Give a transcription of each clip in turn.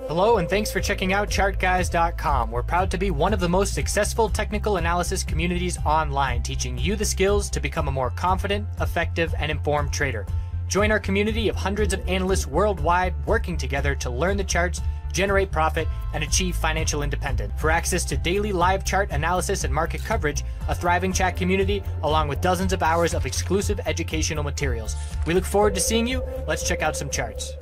Hello and thanks for checking out ChartGuys.com. We're proud to be one of the most successful technical analysis communities online, teaching you the skills to become a more confident, effective, and informed trader. Join our community of hundreds of analysts worldwide working together to learn the charts, generate profit, and achieve financial independence. For access to daily live chart analysis and market coverage, a thriving chat community, along with dozens of hours of exclusive educational materials. We look forward to seeing you. Let's check out some charts.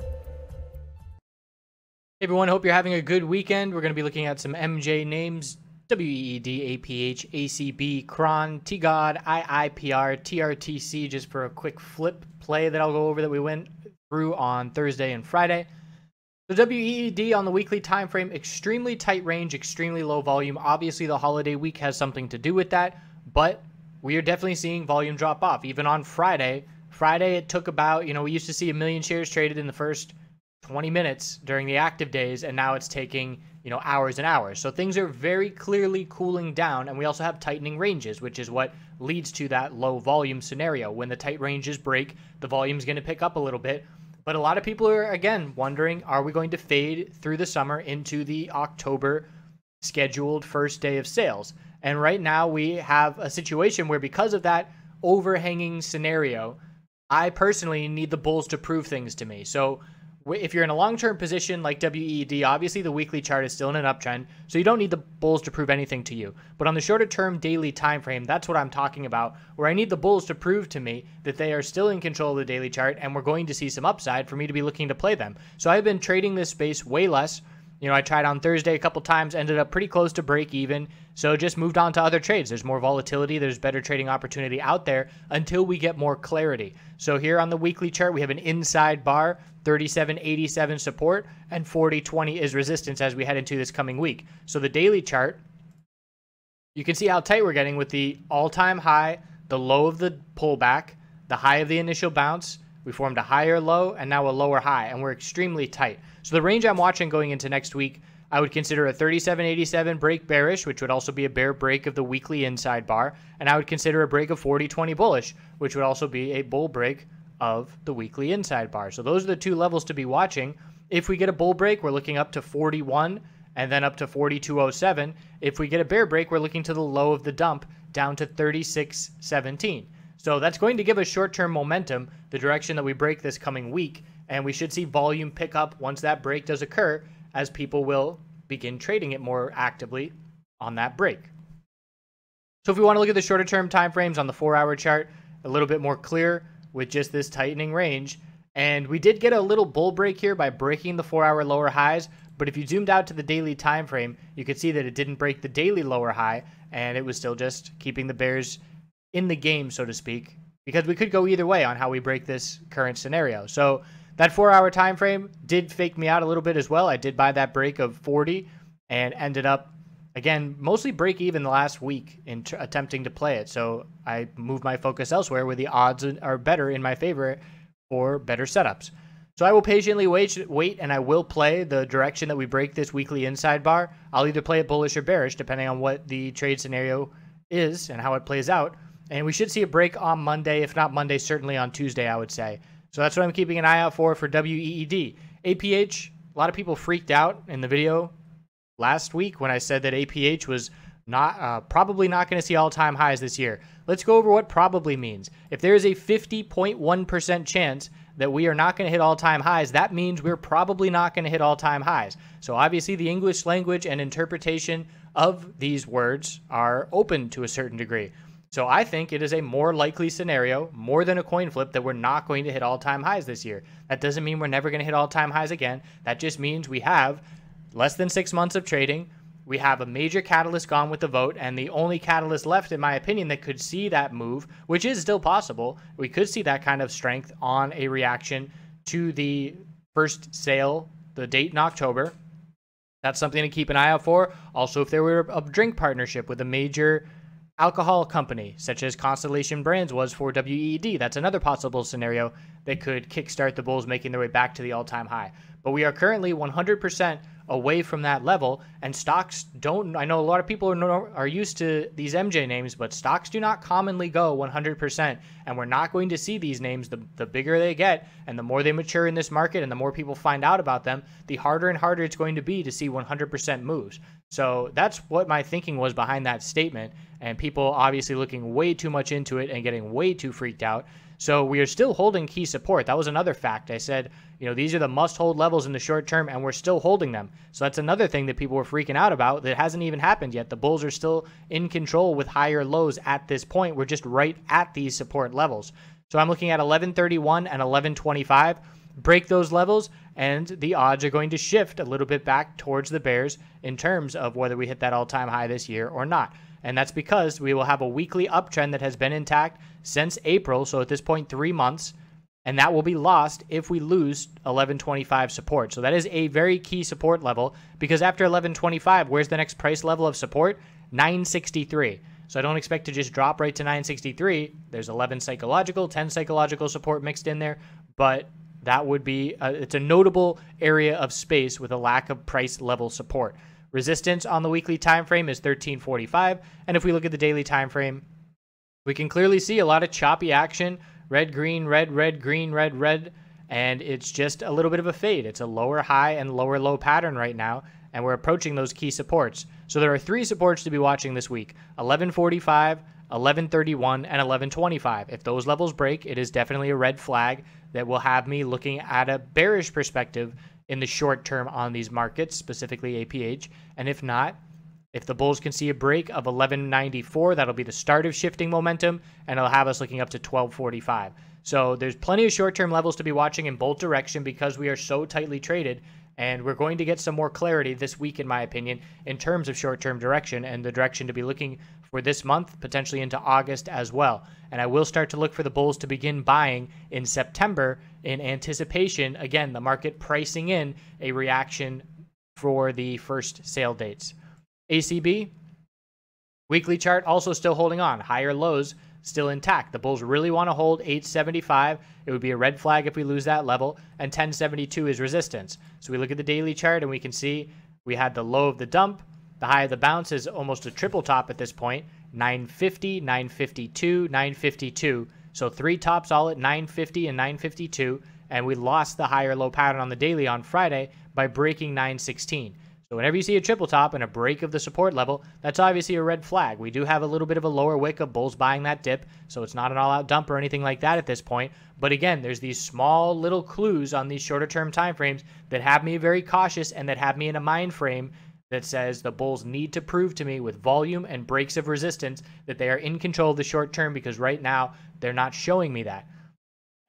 Hey everyone, hope you're having a good weekend. We're going to be looking at some MJ names: WEED, APH, ACB, CRON, TGOD, IIPR, TRTC, just for a quick flip play that I'll go over that we went through on Thursday and Friday. So WEED on the weekly time frame, extremely tight range, extremely low volume. Obviously the holiday week has something to do with that, but we are definitely seeing volume drop off. Even on Friday it took about, we used to see 1 million shares traded in the first 20 minutes during the active days, and now it's taking, hours and hours. So things are very clearly cooling down, and we also have tightening ranges, which is what leads to that low volume scenario. When the tight ranges break, the volume is going to pick up a little bit. But a lot of people are, again, wondering, are we going to fade through the summer into the October scheduled first day of sales? And right now we have a situation where, because of that overhanging scenario, I personally need the bulls to prove things to me. So if you're in a long-term position like WEED, obviously the weekly chart is still in an uptrend, so you don't need the bulls to prove anything to you. But on the shorter-term daily time frame, that's what I'm talking about, where I need the bulls to prove to me that they are still in control of the daily chart, and we're going to see some upside for me to be looking to play them. So I've been trading this space way less. I tried on Thursday a couple times, ended up pretty close to break even, so just moved on to other trades. There's more volatility, there's better trading opportunity out there until we get more clarity. So here on the weekly chart, we have an inside bar, 37.87 support, and 40.20 is resistance as we head into this coming week. So the daily chart, you can see how tight we're getting with the all-time high, the low of the pullback, the high of the initial bounce. We formed a higher low and now a lower high, and we're extremely tight. So the range I'm watching going into next week, I would consider a 37.87 break bearish, which would also be a bear break of the weekly inside bar, and I would consider a break of 40.20 bullish, which would also be a bull break of the weekly inside bar. So those are the two levels to be watching. If we get a bull break, we're looking up to 41 and then up to 42.07. If we get a bear break, we're looking to the low of the dump down to 36.17. So that's going to give us short-term momentum, the direction that we break this coming week, and we should see volume pick up once that break does occur, as people will begin trading it more actively on that break. So if we want to look at the shorter-term time frames on the 4-hour chart, a little bit more clear with just this tightening range, and we did get a little bull break here by breaking the 4-hour lower highs, but if you zoomed out to the daily time frame, you could see that it didn't break the daily lower high, and it was still just keeping the bears in the game, so to speak, because we could go either way on how we break this current scenario. So that 4-hour time frame did fake me out a little bit as well. I did buy that break of 40 and ended up, again, mostly break even the last week in attempting to play it. So I moved my focus elsewhere where the odds are better in my favor for better setups. So I will patiently wait, and I will play the direction that we break this weekly inside bar. I'll either play it bullish or bearish, depending on what the trade scenario is and how it plays out. And we should see a break on Monday, if not Monday, certainly on Tuesday, I would say. So that's what I'm keeping an eye out for WEED. APH, a lot of people freaked out in the video last week when I said that APH was probably not going to see all-time highs this year. Let's go over what probably means. If there is a 50.1% chance that we are not going to hit all-time highs, that means we're probably not going to hit all-time highs. So obviously the English language and interpretation of these words are open to a certain degree. So I think it is a more likely scenario, more than a coin flip, that we're not going to hit all-time highs this year. That doesn't mean we're never going to hit all-time highs again. That just means we have less than 6 months of trading. We have a major catalyst gone with the vote, and the only catalyst left, in my opinion, that could see that move, which is still possible, we could see that kind of strength on a reaction to the first sale, the date in October. That's something to keep an eye out for. Also, if there were a drink partnership with a major alcohol company, such as Constellation Brands was for WEED, that's another possible scenario that could kickstart the bulls making their way back to the all-time high. But we are currently 100% away from that level. And stocks don't, I know a lot of people are used to these MJ names, but stocks do not commonly go 100%. And we're not going to see these names. The bigger they get and the more they mature in this market and the more people find out about them, the harder and harder it's going to be to see 100% moves. So that's what my thinking was behind that statement. And people obviously looking way too much into it and getting way too freaked out. So we are still holding key support. That was another fact. I said, these are the must-hold levels in the short term, and we're still holding them. So that's another thing that people were freaking out about that hasn't even happened yet. The bulls are still in control with higher lows at this point. We're just right at these support levels. So I'm looking at 1131 and 1125. Break those levels, and the odds are going to shift a little bit back towards the bears in terms of whether we hit that all-time high this year or not. And that's because we will have a weekly uptrend that has been intact since April, so at this point 3 months, and that will be lost if we lose 1125 support. So that is a very key support level, because after 1125, where's the next price level of support? 963. So I don't expect to just drop right to 963. There's 11 psychological, 10 psychological support mixed in there, but that would be, it's a notable area of space with a lack of price level support. Resistance on the weekly time frame is 1345, and if we look at the daily time frame, we can clearly see a lot of choppy action, red, green, red, red, green, red, red, and it's just a little bit of a fade. It's a lower high and lower low pattern right now, and we're approaching those key supports. So there are 3 supports to be watching this week: 1145, 1131, and 1125. If those levels break, it is definitely a red flag that will have me looking at a bearish perspective in the short term on these markets, specifically APH. And if not, if the bulls can see a break of 1194, that'll be the start of shifting momentum, and it'll have us looking up to 1245. So there's plenty of short-term levels to be watching in both direction because we are so tightly traded, and we're going to get some more clarity this week, in my opinion, in terms of short-term direction and the direction to be looking for this month, potentially into August as well. And I will start to look for the bulls to begin buying in September in anticipation, again, the market pricing in a reaction for the first sale dates. ACB, weekly chart also still holding on. Higher lows still intact. The bulls really want to hold 875. It would be a red flag if we lose that level, and 1072 is resistance. So we look at the daily chart and we can see we had the low of the dump. The high of the bounce is almost a triple top at this point. 950, 952, 952. So 3 tops all at 950 and 952, and we lost the higher low pattern on the daily on Friday by breaking 916. So whenever you see a triple top and a break of the support level, that's obviously a red flag. We do have a little bit of a lower wick of bulls buying that dip, so it's not an all-out dump or anything like that at this point. But again, there's these small little clues on these shorter-term time frames that have me very cautious and that have me in a mind frame that says the bulls need to prove to me with volume and breaks of resistance that they are in control of the short term, because right now they're not showing me that.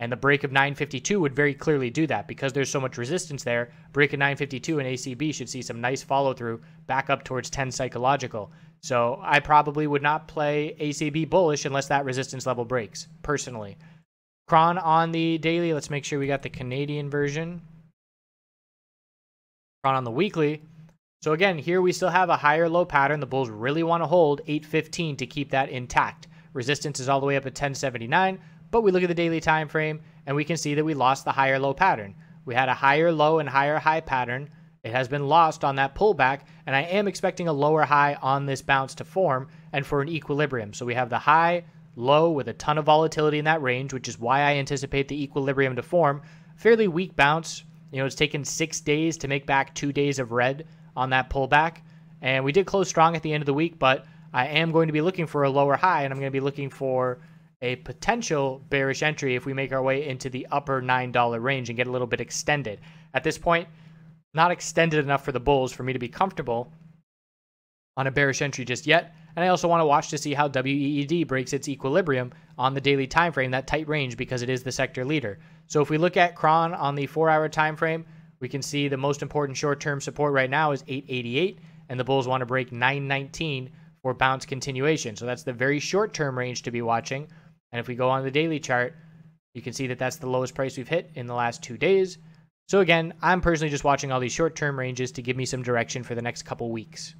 And the break of 952 would very clearly do that because there's so much resistance there. Break of 952 and ACB should see some nice follow through back up towards 10 psychological. So I probably would not play ACB bullish unless that resistance level breaks, personally. Cron on the daily, let's make sure we got the Canadian version. Cron on the weekly. So again, here we still have a higher low pattern. The bulls really want to hold 815 to keep that intact. Resistance is all the way up at 1079. But we look at the daily time frame and we can see that we lost the higher low pattern. We had a higher low and higher high pattern. It has been lost on that pullback, and I am expecting a lower high on this bounce to form and for an equilibrium. So we have the high, low with a ton of volatility in that range, which is why I anticipate the equilibrium to form. Fairly weak bounce. It's taken 6 days to make back 2 days of red on that pullback. And we did close strong at the end of the week, but I am going to be looking for a lower high, and I'm going to be looking for a potential bearish entry if we make our way into the upper $9 range and get a little bit extended. At this point, not extended enough for the bulls for me to be comfortable on a bearish entry just yet. And I also want to watch to see how WEED breaks its equilibrium on the daily time frame, that tight range, because it is the sector leader. So if we look at Cron on the 4-hour time frame, we can see the most important short-term support right now is 888, and the bulls want to break 919 for bounce continuation. So that's the very short-term range to be watching. And if we go on the daily chart, you can see that that's the lowest price we've hit in the last 2 days. So again, I'm personally just watching all these short-term ranges to give me some direction for the next couple weeks.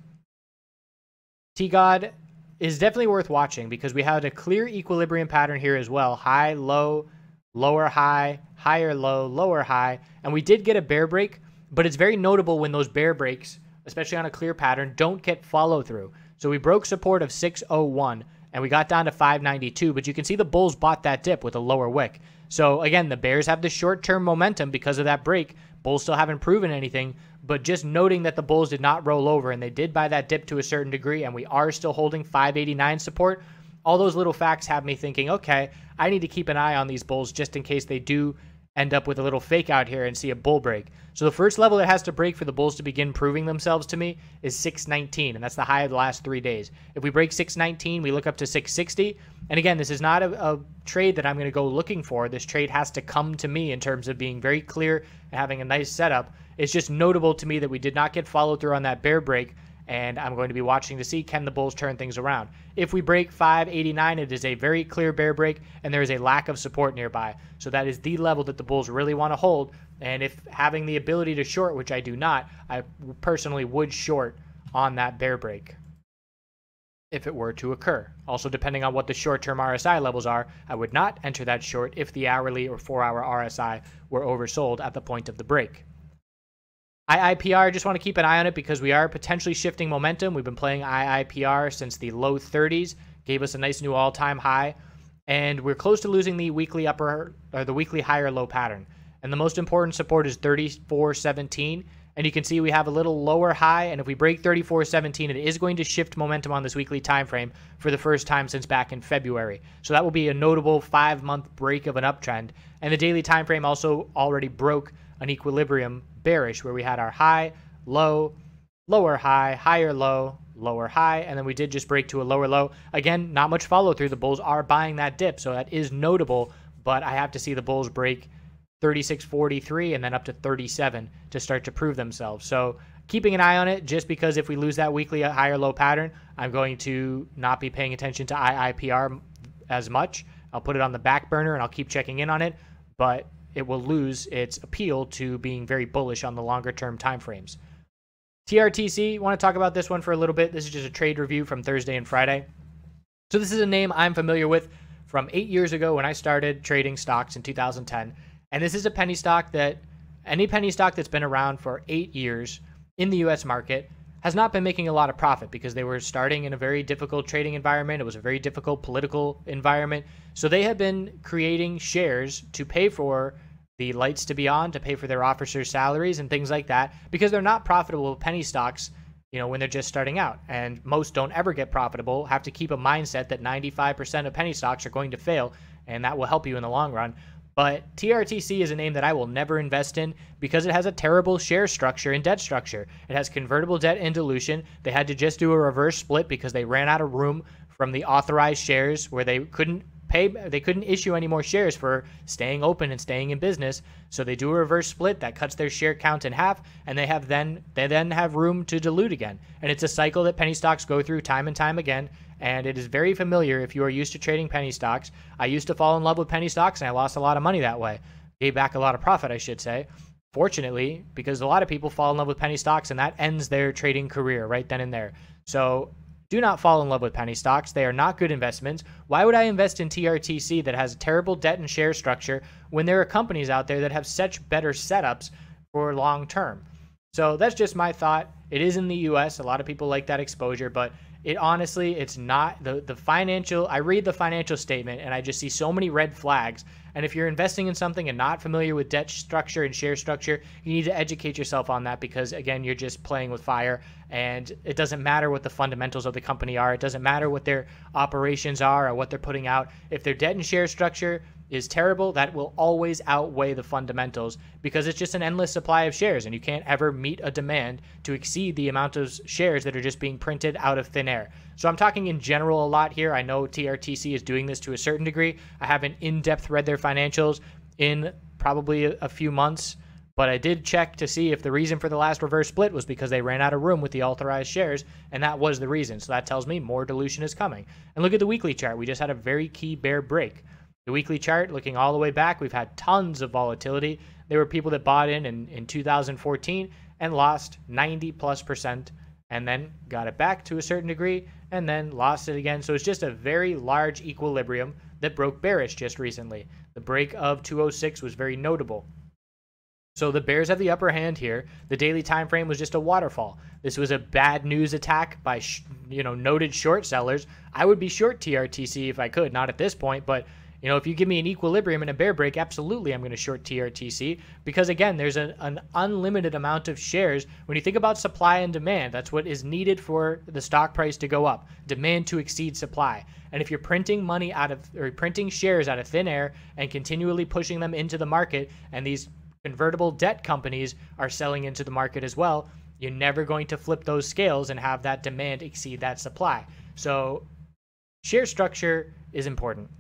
T-God is definitely worth watching because we had a clear equilibrium pattern here as well. High, low, lower high, higher low, lower high. And we did get a bear break But it's very notable when those bear breaks, especially on a clear pattern, don't get follow through. So we broke support of 601 and we got down to 592, but you can see the bulls bought that dip with a lower wick. So again, the bears have the short-term momentum because of that break. Bulls still haven't proven anything, but just noting that the bulls did not roll over and they did buy that dip to a certain degree, and we are still holding 589 support. All those little facts have me thinking, okay, I need to keep an eye on these bulls just in case they do end up with a little fake out here and see a bull break. So the first level that has to break for the bulls to begin proving themselves to me is 619, and that's the high of the last 3 days. If we break 619, we look up to 660. And again, this is not a trade that I'm going to go looking for. This trade has to come to me in terms of being very clear and having a nice setup. It's just notable to me that we did not get follow through on that bear break, and I'm going to be watching to see, can the bulls turn things around. If we break 589, it is a very clear bear break, and there is a lack of support nearby. So that is the level that the bulls really want to hold. And if having the ability to short, which I do not, I personally would short on that bear break if it were to occur. Also, depending on what the short-term RSI levels are, I would not enter that short if the hourly or 4-hour RSI were oversold at the point of the break. IIPR, just want to keep an eye on it because we are potentially shifting momentum. We've been playing IIPR since the low 30s, gave us a nice new all-time high, and we're close to losing the weekly upper or the weekly higher low pattern. And the most important support is 34.17, and you can see we have a little lower high, and if we break 34.17, it is going to shift momentum on this weekly time frame for the first time since back in February. So that will be a notable 5-month break of an uptrend. And the daily time frame also already broke an equilibrium bearish where we had our high, low, lower high, higher low, lower high, and then we did just break to a lower low. Again, not much follow through. The bulls are buying that dip, so that is notable, but I have to see the bulls break 36.43 and then up to 37 to start to prove themselves. So keeping an eye on it, just because if we lose that weekly higher low pattern, I'm going to not be paying attention to IIPR as much. I'll put it on the back burner and I'll keep checking in on it, but it will lose its appeal to being very bullish on the longer term time frames. TRTC, want to talk about this one for a little bit. This is just a trade review from Thursday and Friday. So this is a name I'm familiar with from 8 years ago when I started trading stocks in 2010. And this is a penny stock that any penny stock that's been around for 8 years in the US market has not been making a lot of profit because they were starting in a very difficult trading environment. It was a very difficult political environment. So they have been creating shares to pay for the lights to be on, to pay for their officers' salaries and things like that, because they're not profitable penny stocks, you know, when they're just starting out. And most don't ever get profitable, have to keep a mindset that 95% of penny stocks are going to fail, and that will help you in the long run. But TRTC is a name that I will never invest in because it has a terrible share structure and debt structure. It has convertible debt and dilution. They had to just do a reverse split because they ran out of room from the authorized shares where they couldn't issue any more shares for staying open and staying in business. So they do a reverse split that cuts their share count in half, and they then have room to dilute again. And it's a cycle that penny stocks go through time and time again. And it is very familiar if you are used to trading penny stocks. I used to fall in love with penny stocks, and I lost a lot of money that way. Gave back a lot of profit, I should say. Fortunately, because a lot of people fall in love with penny stocks, and that ends their trading career right then and there. So do not fall in love with penny stocks. They are not good investments. Why would I invest in TRTC that has a terrible debt and share structure when there are companies out there that have such better setups for long term? So that's just my thought. It is in the US. A lot of people like that exposure, but it honestly, it's not the financial. I read the financial statement and I just see so many red flags. And if you're investing in something and not familiar with debt structure and share structure, you need to educate yourself on that because, again, you're just playing with fire. And it doesn't matter what the fundamentals of the company are. It doesn't matter what their operations are or what they're putting out. If their debt and share structure is terrible, that will always outweigh the fundamentals because it's just an endless supply of shares and you can't ever meet a demand to exceed the amount of shares that are just being printed out of thin air. So I'm talking in general a lot here. I know TRTC is doing this to a certain degree. I haven't in-depth read their financials in probably a few months, but I did check to see if the reason for the last reverse split was because they ran out of room with the authorized shares, and that was the reason. So that tells me more dilution is coming. And look at the weekly chart. We just had a very key bear break. The weekly chart, looking all the way back, we've had tons of volatility. There were people that bought in 2014 and lost 90+% and then got it back to a certain degree and then lost it again. So it's just a very large equilibrium that broke bearish just recently. The break of 206 was very notable. So the bears have the upper hand here. The daily time frame was just a waterfall. This was a bad news attack by noted short sellers. I would be short TRTC if I could, not at this point, but if you give me an equilibrium and a bear break, absolutely I'm going to short TRTC because, again, there's an unlimited amount of shares. When you think about supply and demand, that's what is needed for the stock price to go up. Demand to exceed supply. And if you're printing money printing shares out of thin air and continually pushing them into the market, and these convertible debt companies are selling into the market as well, you're never going to flip those scales and have that demand exceed that supply. So share structure is important.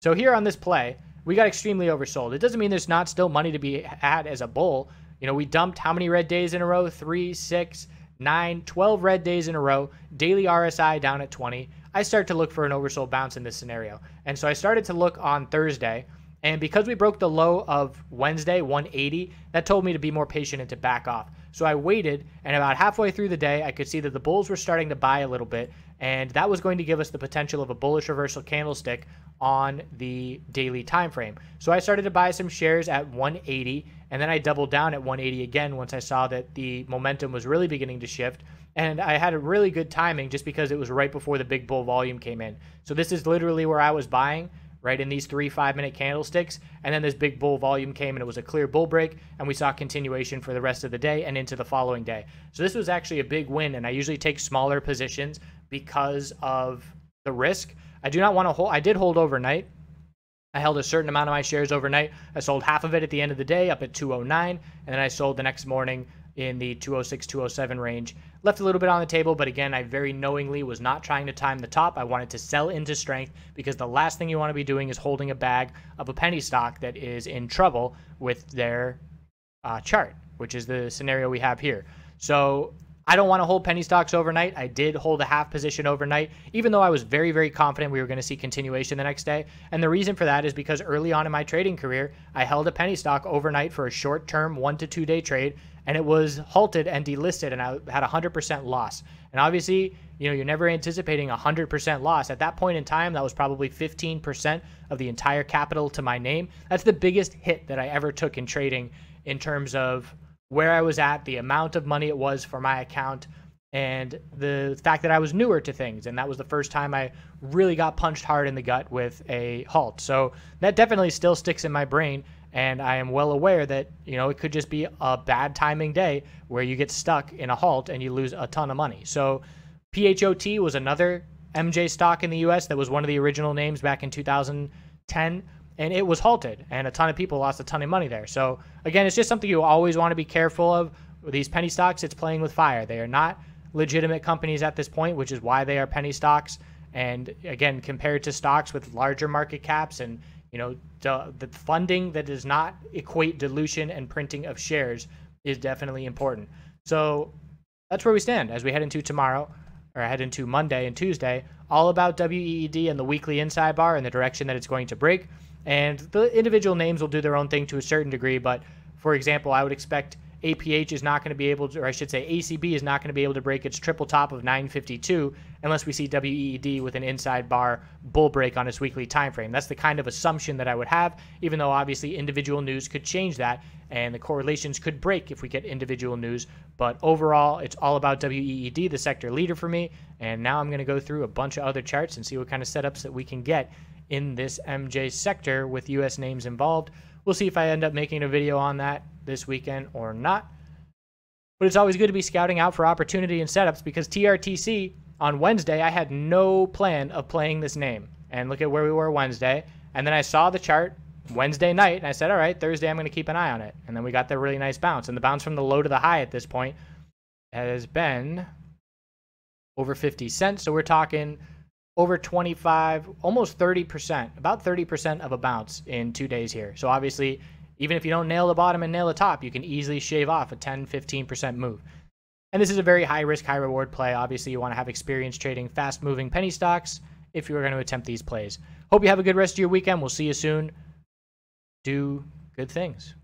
So here on this play, we got extremely oversold. It doesn't mean there's not still money to be had as a bull. We dumped how many red days in a row? 3, 6, 9, 12 red days in a row. Daily RSI down at 20. I start to look for an oversold bounce in this scenario. And so I started to look on Thursday. And because we broke the low of Wednesday, 180, that told me to be more patient and to back off. So I waited, and about halfway through the day, I could see that the bulls were starting to buy a little bit, and that was going to give us the potential of a bullish reversal candlestick on the daily time frame. So I started to buy some shares at 180, and then I doubled down at 180 again once I saw that the momentum was really beginning to shift. And I had a really good timing just because it was right before the big bull volume came in. So this is literally where I was buying, right in these 3 5-minute candlesticks, and then this big bull volume came and it was a clear bull break, and we saw continuation for the rest of the day and into the following day. So this was actually a big win, and I usually take smaller positions because of the risk. I do not want to hold. I did hold overnight. I held a certain amount of my shares overnight. I sold half of it at the end of the day up at 209, and then I sold the next morning in the 206, 207 range. Left a little bit on the table, but again, I very knowingly was not trying to time the top. I wanted to sell into strength because the last thing you want to be doing is holding a bag of a penny stock that is in trouble with their chart, which is the scenario we have here. So I don't want to hold penny stocks overnight. I did hold a half position overnight, even though I was very, very confident we were going to see continuation the next day. And the reason for that is because early on in my trading career, I held a penny stock overnight for a short-term 1 to 2 day trade, and it was halted and delisted, and I had 100% loss. And obviously, you're never anticipating 100% loss. At that point in time, that was probably 15% of the entire capital to my name. That's the biggest hit that I ever took in trading in terms of where I was at, the amount of money it was for my account, and the fact that I was newer to things. And that was the first time I really got punched hard in the gut with a halt. So that definitely still sticks in my brain. And I am well aware that, it could just be a bad timing day where you get stuck in a halt and you lose a ton of money. So PHOT was another MJ stock in the US that was one of the original names back in 2010. And it was halted, and a ton of people lost a ton of money there. So again, it's just something you always want to be careful of. These penny stocks, it's playing with fire. They are not legitimate companies at this point, which is why they are penny stocks. And again, compared to stocks with larger market caps and the funding that does not equate dilution and printing of shares is definitely important. So that's where we stand as we head into tomorrow, or head into Monday and Tuesday, all about WEED and the weekly inside bar and the direction that it's going to break. And the individual names will do their own thing to a certain degree, but for example, I would expect APH is not going to be able to, or I should say ACB is not going to be able to break its triple top of 952 unless we see WEED with an inside bar bull break on its weekly time frame. That's the kind of assumption that I would have, even though obviously individual news could change that and the correlations could break if we get individual news. But overall, it's all about WEED, the sector leader for me. And now I'm going to go through a bunch of other charts and see what kind of setups that we can get in this MJ sector with US names involved. We'll see if I end up making a video on that this weekend or not. But it's always good to be scouting out for opportunity and setups, because TRTC on Wednesday, I had no plan of playing this name. And look at where we were Wednesday. And then I saw the chart Wednesday night, and I said, all right, Thursday I'm going to keep an eye on it. And then we got the really nice bounce. And the bounce from the low to the high at this point has been over 50 cents. So we're talking over 25, almost 30%, about 30% of a bounce in 2 days here. So obviously, even if you don't nail the bottom and nail the top, you can easily shave off a 10, 15% move. And this is a very high risk, high reward play. Obviously, you want to have experience trading fast moving penny stocks if you are going to attempt these plays. Hope you have a good rest of your weekend. We'll see you soon. Do good things.